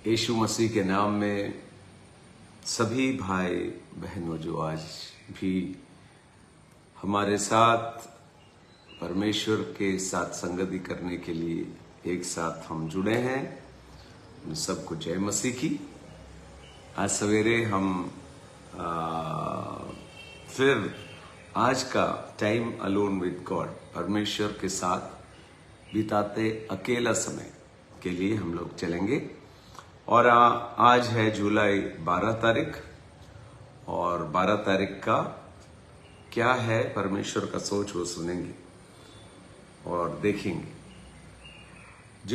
यीशु मसीह के नाम में सभी भाई बहनों जो आज भी हमारे साथ परमेश्वर के साथ संगति करने के लिए एक साथ हम जुड़े हैं, उन सबको जय मसीह की। आज सवेरे हम फिर आज का टाइम अलोन विद गॉड, परमेश्वर के साथ बिताते अकेला समय के लिए हम लोग चलेंगे। और आज है जुलाई 12 तारीख और 12 तारीख का क्या है परमेश्वर का सोच वो सुनेंगे और देखेंगे।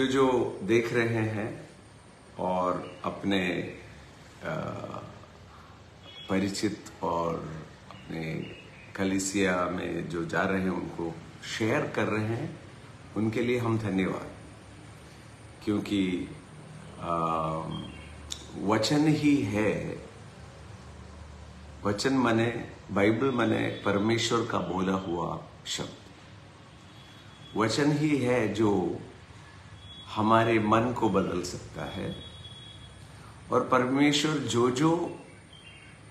जो देख रहे हैं और अपने परिचित और अपने कलीसिया में जो जा रहे हैं उनको शेयर कर रहे हैं, उनके लिए हम धन्यवाद, क्योंकि वचन ही है। वचन माने बाइबल माने परमेश्वर का बोला हुआ शब्द। वचन ही है जो हमारे मन को बदल सकता है और परमेश्वर जो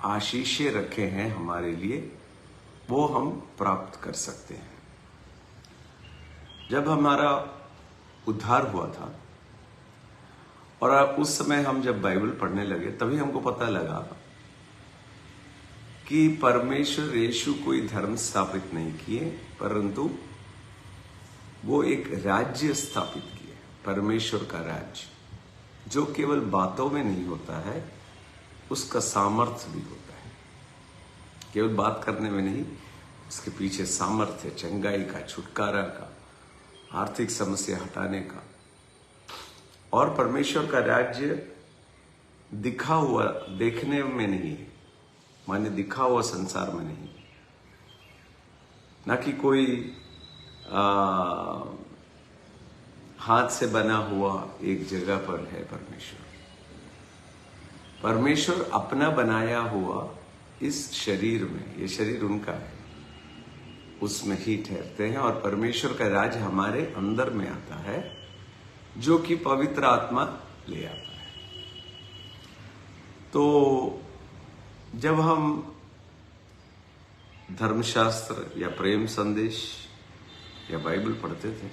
आशीषें रखे हैं हमारे लिए वो हम प्राप्त कर सकते हैं। जब हमारा उद्धार हुआ था और उस समय हम जब बाइबल पढ़ने लगे तभी हमको पता लगा कि परमेश्वर यीशु कोई धर्म स्थापित नहीं किए, परंतु वो एक राज्य स्थापित किए, परमेश्वर का राज्य, जो केवल बातों में नहीं होता है, उसका सामर्थ्य भी होता है। केवल बात करने में नहीं, उसके पीछे सामर्थ्य, चंगाई का, छुटकारा का, आर्थिक समस्या हटाने का। और परमेश्वर का राज्य दिखा हुआ देखने में नहीं है, माने दिखा हुआ संसार में नहीं, ना कि कोई हाथ से बना हुआ एक जगह पर है। परमेश्वर अपना बनाया हुआ इस शरीर में, ये शरीर उनका है, उसमें ही ठहरते हैं। और परमेश्वर का राज हमारे अंदर में आता है, जो कि पवित्र आत्मा ले आता है। तो जब हम धर्मशास्त्र या प्रेम संदेश या बाइबल पढ़ते थे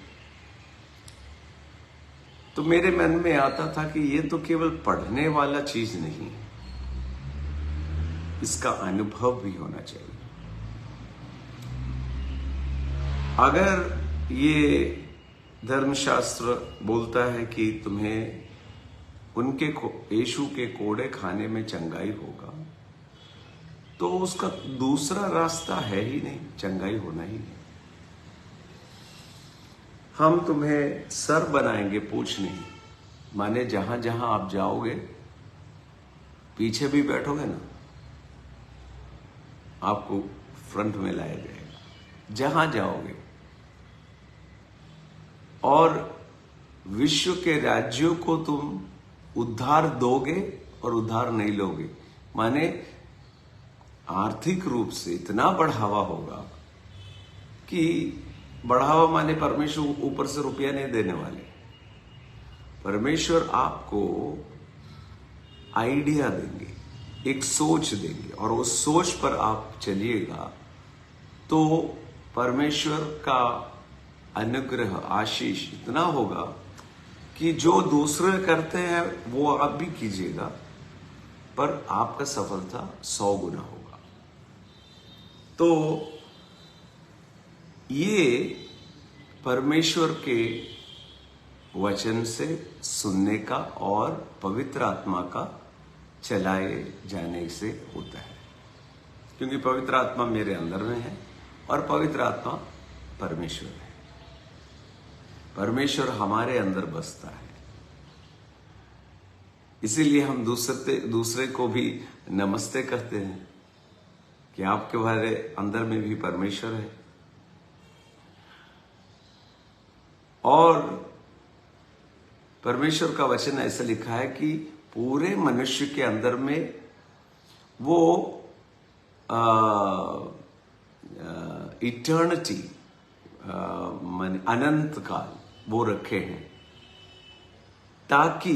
तो मेरे मन में आता था कि ये तो केवल पढ़ने वाला चीज नहीं है, इसका अनुभव भी होना चाहिए। अगर ये धर्मशास्त्र बोलता है कि तुम्हें उनके यीशु के कोड़े खाने में चंगाई होगा, तो उसका दूसरा रास्ता है ही नहीं, चंगाई होना ही नहीं। हम तुम्हें सर बनाएंगे, पूछ नहीं, माने जहां जहां आप जाओगे पीछे भी बैठोगे ना, आपको फ्रंट में लाया जाएगा जहां जाओगे। और विश्व के राज्यों को तुम उद्धार दोगे और उद्धार नहीं लोगे, माने आर्थिक रूप से इतना बढ़ावा होगा कि बढ़ावा माने परमेश्वर ऊपर से रुपया नहीं देने वाले। परमेश्वर आपको आइडिया देंगे, एक सोच देंगे, और उस सोच पर आप चलिएगा तो परमेश्वर का अनुग्रह, आशीष इतना होगा कि जो दूसरे करते हैं वो आप भी कीजिएगा, पर आपका सफलता 100 गुना होगा। तो ये परमेश्वर के वचन से सुनने का और पवित्र आत्मा का चलाए जाने से होता है, क्योंकि पवित्र आत्मा मेरे अंदर में है और पवित्र आत्मा परमेश्वर है। परमेश्वर हमारे अंदर बसता है, इसीलिए हम दूसरे को भी नमस्ते कहते हैं कि आपके हमारे अंदर में भी परमेश्वर है। और परमेश्वर का वचन ऐसा लिखा है कि पूरे मनुष्य के अंदर में वो इटर्निटी, अनंत काल वो रखे हैं, ताकि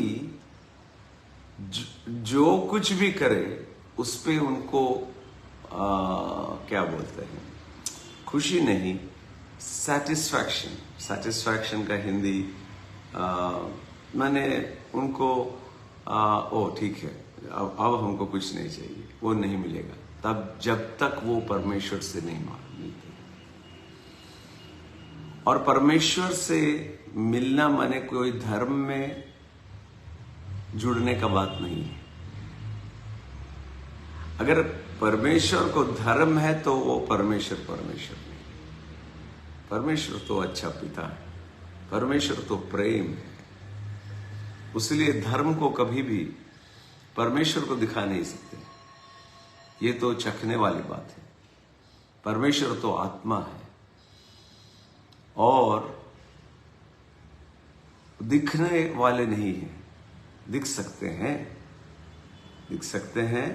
जो कुछ भी करे उस पे उनको क्या बोलते हैं, खुशी नहीं, सेटिस्फैक्शन। सेटिस्फैक्शन का हिंदी मैंने उनको ओ ठीक है, अब हमको कुछ नहीं चाहिए, वो नहीं मिलेगा तब जब तक वो परमेश्वर से नहीं मिलते। और परमेश्वर से मिलना माने कोई धर्म में जुड़ने का बात नहीं है। अगर परमेश्वर को धर्म है तो वो परमेश्वर नहीं। परमेश्वर तो अच्छा पिता है, परमेश्वर तो प्रेम है। उसलिए धर्म को कभी भी परमेश्वर को दिखा नहीं सकते, ये तो चखने वाली बात है। परमेश्वर तो आत्मा है और दिखने वाले नहीं है। दिख सकते हैं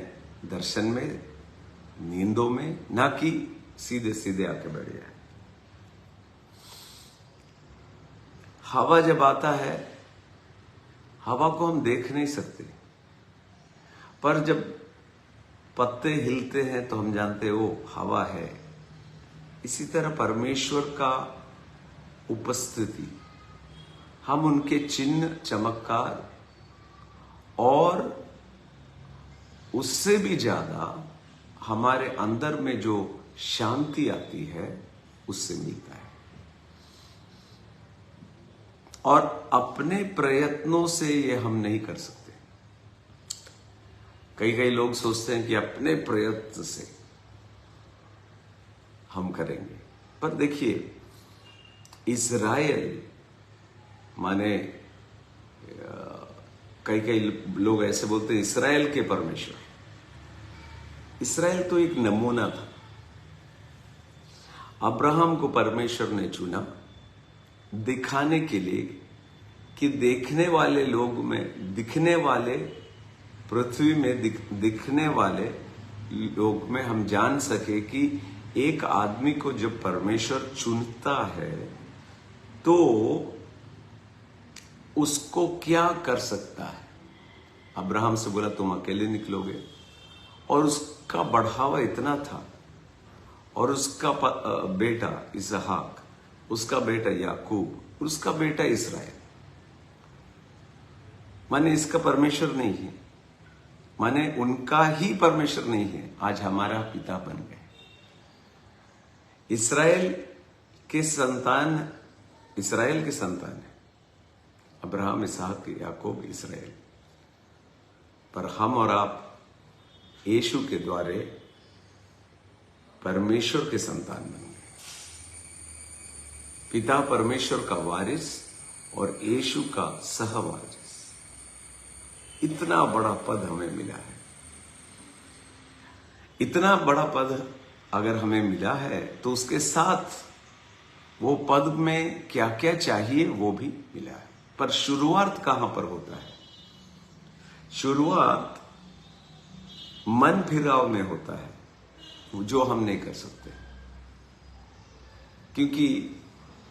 दर्शन में, नींदों में, ना कि सीधे सीधे आके बैठ जाए। हवा जब आता है, हवा को हम देख नहीं सकते, पर जब पत्ते हिलते हैं तो हम जानते हैं वो हवा है। इसी तरह परमेश्वर का उपस्थिति, हम उनके चिन्ह, चमत्कार और उससे भी ज्यादा हमारे अंदर में जो शांति आती है उससे मिलता है। और अपने प्रयत्नों से ये हम नहीं कर सकते। कई लोग सोचते हैं कि अपने प्रयत्न से हम करेंगे, पर देखिए इज़राइल माने कई लोग ऐसे बोलते हैं इस्राएल के परमेश्वर। इस्राएल तो एक नमूना था। अब्राहम को परमेश्वर ने चुना दिखाने के लिए कि देखने वाले लोग में, दिखने वाले पृथ्वी में दिखने वाले लोग में हम जान सके कि एक आदमी को जब परमेश्वर चुनता है तो उसको क्या कर सकता है। अब्राहम से बोला तुम अकेले निकलोगे, और उसका बढ़ावा इतना था, और उसका बेटा इसहाक, उसका बेटा याकूब, उसका बेटा इसराइल। माने इसका परमेश्वर नहीं है, माने उनका ही परमेश्वर नहीं है, आज हमारा पिता बन गए। इस्राएल के संतान है अब्राहम, इसहाक, याकूब, इसराइल। पर हम और आप यीशु के द्वारे परमेश्वर के संतान बन गए। पिता परमेश्वर का वारिस और यीशु का सहवारिस। इतना बड़ा पद हमें मिला है। इतना बड़ा पद अगर हमें मिला है तो उसके साथ वो पद में क्या क्या चाहिए वो भी मिला है। पर शुरुआत कहां पर होता है? शुरुआत मन फिराव में होता है, जो हम नहीं कर सकते, क्योंकि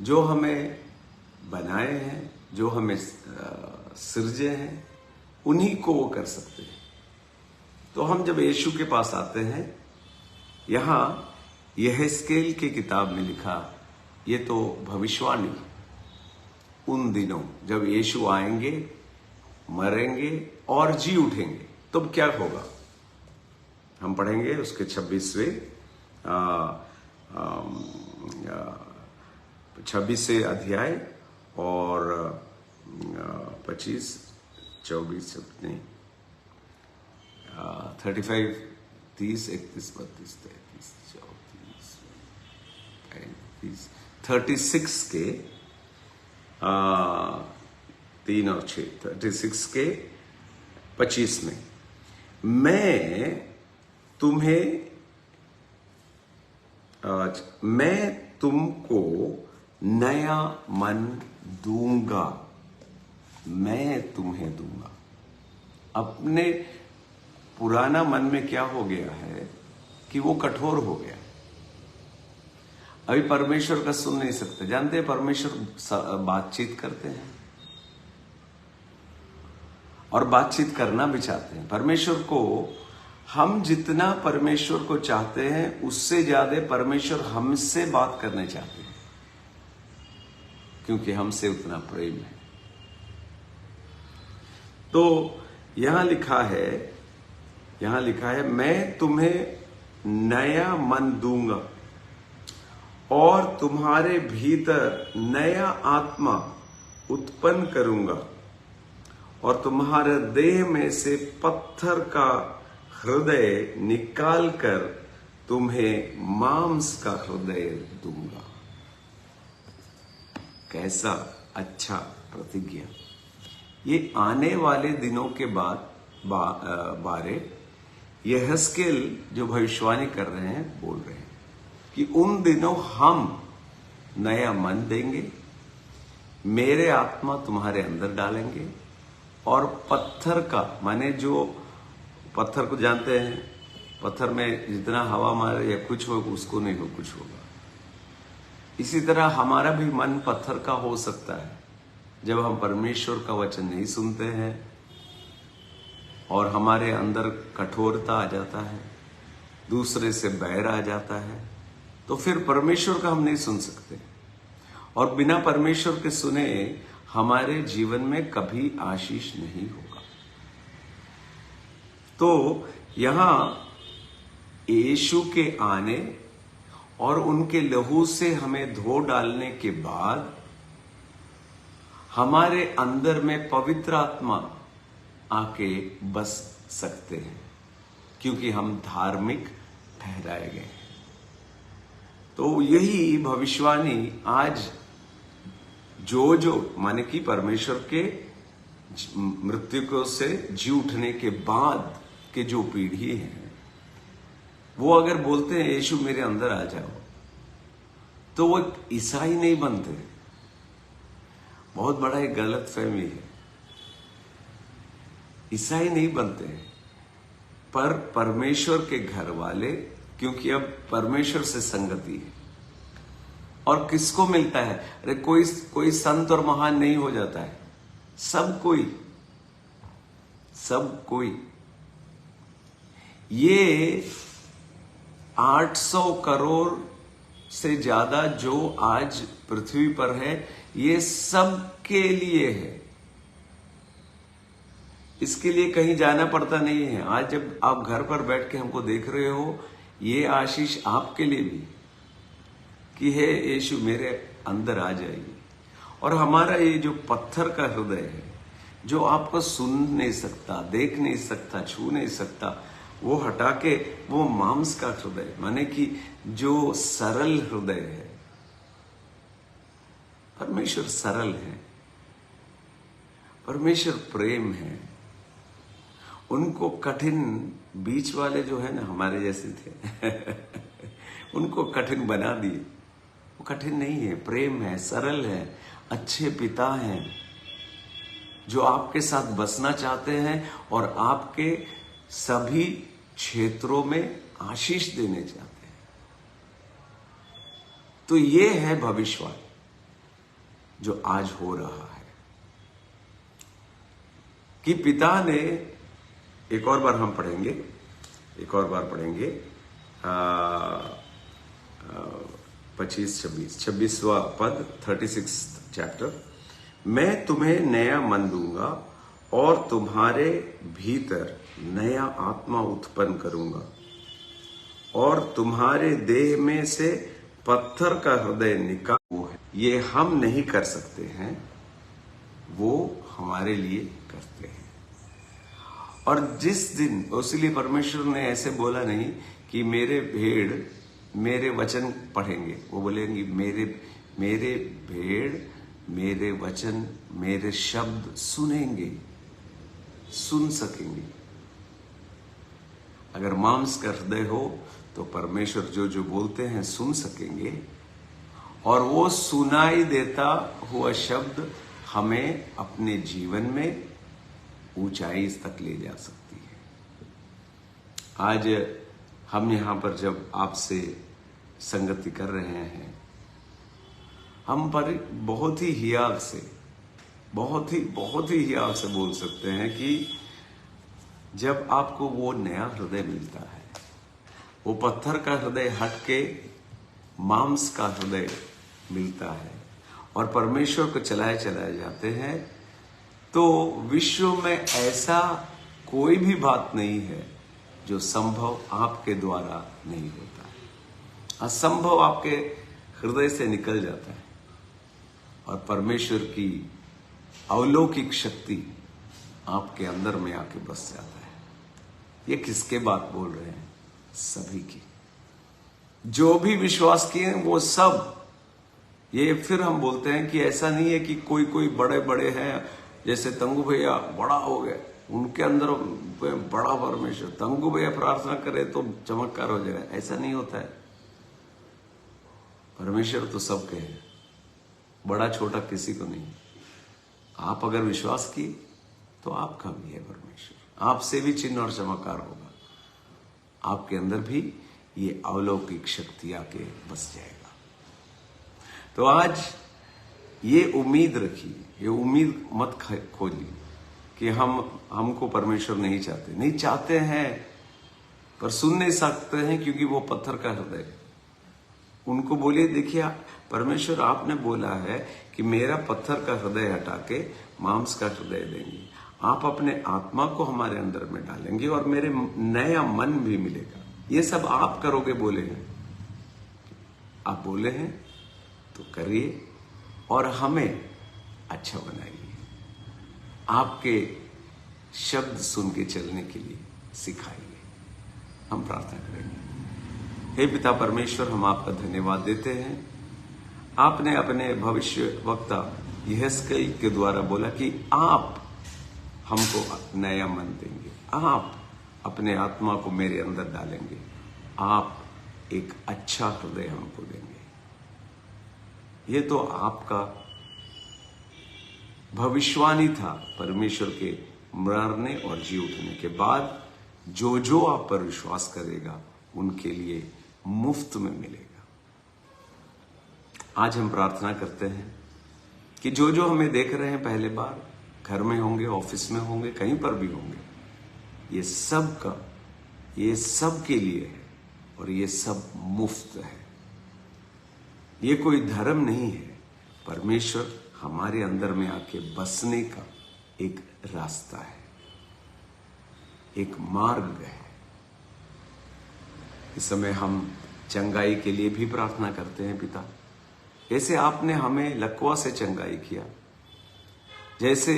जो हमें बनाए हैं, जो हमें सिरजे हैं, उन्हीं को वो कर सकते हैं। तो हम जब यीशु के पास आते हैं, यहां यहेजकेल की किताब में लिखा, ये तो भविष्यवाणी, उन दिनों जब यीशु आएंगे, मरेंगे और जी उठेंगे, तब क्या होगा। हम पढ़ेंगे उसके 26वें अध्याय और 25, 24 नहीं 35, 30, 31, 32, 33, 34, 35, 36 के 3 और 6, 36 के 25 में, मैं तुमको नया मन दूंगा, मैं तुम्हें दूंगा। अपने पुराना मन में क्या हो गया है कि वो कठोर हो गया, अभी परमेश्वर का सुन नहीं सकते। जानते हैं परमेश्वर बातचीत करते हैं, और बातचीत करना भी चाहते हैं। परमेश्वर को हम जितना परमेश्वर को चाहते हैं उससे ज्यादा परमेश्वर हमसे बात करने चाहते हैं, क्योंकि हमसे उतना प्रेम है। तो यहां लिखा है मैं तुम्हें नया मन दूंगा और तुम्हारे भीतर नया आत्मा उत्पन्न करूंगा और तुम्हारे देह में से पत्थर का हृदय निकालकर तुम्हें मांस का हृदय दूंगा। कैसा अच्छा प्रतिज्ञा। ये आने वाले दिनों के बारे यहेजकेल जो भविष्यवाणी कर रहे हैं बोल रहे हैं कि उन दिनों हम नया मन देंगे, मेरे आत्मा तुम्हारे अंदर डालेंगे और पत्थर का, माने जो पत्थर को जानते हैं, पत्थर में जितना हवा मारे या कुछ हो उसको नहीं हो कुछ होगा। इसी तरह हमारा भी मन पत्थर का हो सकता है जब हम परमेश्वर का वचन नहीं सुनते हैं और हमारे अंदर कठोरता आ जाता है, दूसरे से बैर आ जाता है, तो फिर परमेश्वर का हम नहीं सुन सकते। और बिना परमेश्वर के सुने हमारे जीवन में कभी आशीष नहीं होगा। तो यहां यीशु के आने और उनके लहू से हमें धो डालने के बाद हमारे अंदर में पवित्र आत्मा आके बस सकते हैं, क्योंकि हम धार्मिक ठहराए गए हैं। तो यही भविष्यवाणी आज जो माने कि परमेश्वर के मृत्यु को से जी उठने के बाद के जो पीढ़ी है वो अगर बोलते हैं यीशु मेरे अंदर आ जाओ, तो वो ईसाई नहीं बनते। बहुत बड़ा एक गलत फहमी है। ईसाई नहीं बनते हैं पर परमेश्वर के घर वाले, क्योंकि अब परमेश्वर से संगति है। और किसको मिलता है? अरे कोई संत और महान नहीं हो जाता है, सब कोई। ये 800 करोड़ से ज्यादा जो आज पृथ्वी पर है, ये सब के लिए है। इसके लिए कहीं जाना पड़ता नहीं है। आज जब आप घर पर बैठ के हमको देख रहे हो, ये आशीष आपके लिए भी कि हे यीशु मेरे अंदर आ जाइए। और हमारा ये जो पत्थर का हृदय है, जो आपको सुन नहीं सकता, देख नहीं सकता, छू नहीं सकता, वो हटा के वो मांस का हृदय, माने कि जो सरल हृदय है। परमेश्वर सरल है, परमेश्वर प्रेम है। उनको कठिन, बीच वाले जो है ना हमारे जैसे थे उनको कठिन बना दिए। वो कठिन नहीं है, प्रेम है, सरल है, अच्छे पिता हैं जो आपके साथ बसना चाहते हैं और आपके सभी क्षेत्रों में आशीष देने चाहते हैं। तो ये है भविष्यवाणी जो आज हो रहा है कि पिता ने, एक और बार हम पढ़ेंगे, 26वां पद, 36 चैप्टर। मैं तुम्हें नया मन दूंगा और तुम्हारे भीतर नया आत्मा उत्पन्न करूंगा और तुम्हारे देह में से पत्थर का हृदय निकाल। ये हम नहीं कर सकते हैं, वो हमारे लिए करते हैं। और जिस दिन, इसलिए परमेश्वर ने ऐसे बोला नहीं कि मेरे भेड़ मेरे वचन पढ़ेंगे, वो बोलेंगे मेरे भेड़ मेरे वचन, मेरे शब्द सुनेंगे, सुन सकेंगे। अगर मांस का हृदय हो तो परमेश्वर जो बोलते हैं सुन सकेंगे, और वो सुनाई देता हुआ शब्द हमें अपने जीवन में ऊंचाई तक ले जा सकती है। आज हम यहां पर जब आपसे संगति कर रहे हैं, हम पर बहुत ही हियाव से बहुत ही आपसे बोल सकते हैं कि जब आपको वो नया हृदय मिलता है, वो पत्थर का हृदय हट के मांस का हृदय मिलता है और परमेश्वर को चलाए जाते हैं, तो विश्व में ऐसा कोई भी बात नहीं है जो संभव आपके द्वारा नहीं होता है। असंभव आपके हृदय से निकल जाता है और परमेश्वर की अलौकिक शक्ति आपके अंदर में आके बस जाता है। ये किसके बात बोल रहे हैं? सभी की। जो भी विश्वास किए वो सब। ये फिर हम बोलते हैं कि ऐसा नहीं है कि कोई बड़े बड़े हैं, जैसे तंगू भैया बड़ा हो गए, उनके अंदर बड़ा परमेश्वर, तंगू भैया प्रार्थना करे तो चमत्कार हो जाए, ऐसा नहीं होता है। परमेश्वर तो सबके है, बड़ा छोटा किसी को नहीं। आप अगर विश्वास किए तो आपका भी है परमेश्वर, आपसे भी चिन्ह और चमत्कार होगा, आपके अंदर भी ये अलौकिक शक्ति आके बस जाएगा। तो आज ये उम्मीद रखिए, ये उम्मीद मत खोलिए कि हमको परमेश्वर नहीं चाहते हैं, पर सुन नहीं सकते हैं क्योंकि वो पत्थर का हृदय है। उनको बोलिए, देखिए परमेश्वर आपने बोला है कि मेरा पत्थर का हृदय हटा के मांस का हृदय देंगे, आप अपने आत्मा को हमारे अंदर में डालेंगे और मेरे नया मन भी मिलेगा। ये सब आप करोगे बोले हैं, आप बोले हैं तो करिए और हमें अच्छा बनाइए। आपके शब्द सुन के चलने के लिए सिखाइए। हम प्रार्थना करेंगे। हे पिता परमेश्वर, हम आपका धन्यवाद देते हैं। आपने अपने भविष्य वक्ता यहेजकेल के द्वारा बोला कि आप हमको नया मन देंगे, आप अपने आत्मा को मेरे अंदर डालेंगे, आप एक अच्छा हृदय हमको देंगे। ये तो आपका भविष्यवाणी था परमेश्वर के मरने और जी उठने के बाद। जो आप पर विश्वास करेगा उनके लिए मुफ्त में मिलेगा। आज हम प्रार्थना करते हैं कि जो हमें देख रहे हैं पहले बार, घर में होंगे, ऑफिस में होंगे, कहीं पर भी होंगे, ये सब के लिए है और ये सब मुफ्त है। ये कोई धर्म नहीं है, परमेश्वर हमारे अंदर में आके बसने का एक रास्ता है, एक मार्ग है। इस समय हम चंगाई के लिए भी प्रार्थना करते हैं पिता। जैसे आपने हमें लकवा से चंगाई किया, जैसे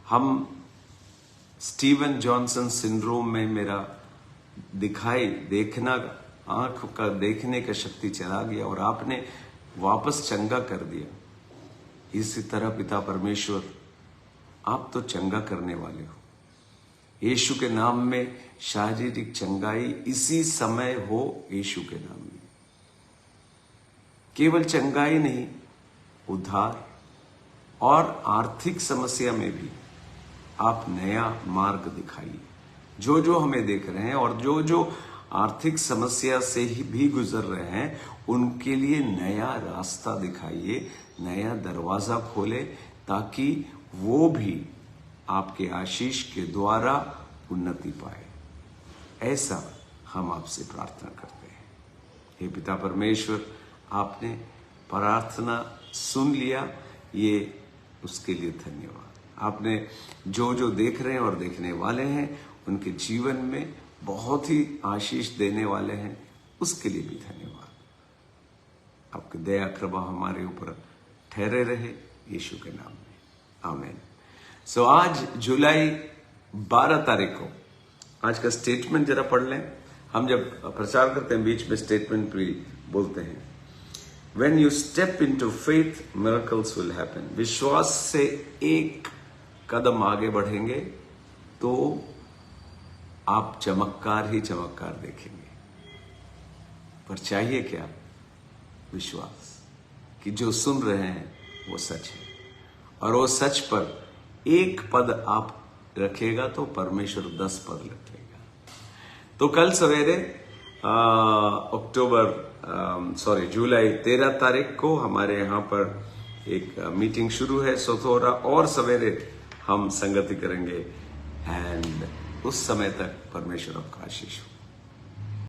हम स्टीवन जॉनसन सिंड्रोम में मेरा आंख का देखने का शक्ति चला गया और आपने वापस चंगा कर दिया, इसी तरह पिता परमेश्वर आप तो चंगा करने वाले हो। यीशु के नाम में शारीरिक चंगाई इसी समय हो, यीशु के नाम में। केवल चंगाई नहीं, उद्धार और आर्थिक समस्या में भी आप नया मार्ग दिखाइए। जो हमें देख रहे हैं और जो आर्थिक समस्या से ही भी गुजर रहे हैं, उनके लिए नया रास्ता दिखाइए, नया दरवाजा खोले, ताकि वो भी आपके आशीष के द्वारा उन्नति पाए। ऐसा हम आपसे प्रार्थना करते हैं। हे पिता परमेश्वर, आपने प्रार्थना सुन लिया, ये उसके लिए धन्यवाद। आपने जो देख रहे हैं और देखने वाले हैं, उनके जीवन में बहुत ही आशीष देने वाले हैं, उसके लिए भी धन्यवाद। आपकी दया कृपा हमारे ऊपर ठहरे रहे, यीशु के नाम में, आमीन। सो आज जुलाई 12 तारीख को आज का स्टेटमेंट जरा पढ़ लें। हम जब प्रचार करते हैं बीच में स्टेटमेंट भी बोलते हैं। When you step into faith, miracles will happen. विश्वास से एक कदम आगे बढ़ेंगे तो आप चमत्कार ही चमत्कार देखेंगे। पर चाहिए क्या? विश्वास कि जो सुन रहे हैं वो सच है, और वो सच पर एक पद आप रखेगा तो परमेश्वर 10 पद रखेगा। तो कल सवेरे जुलाई 13 तारीख को हमारे यहाँ पर एक मीटिंग शुरू है, सो थोड़ा और सवेरे हम संगति करेंगे एंड उस समय तक परमेश्वर आपका आशीष हो।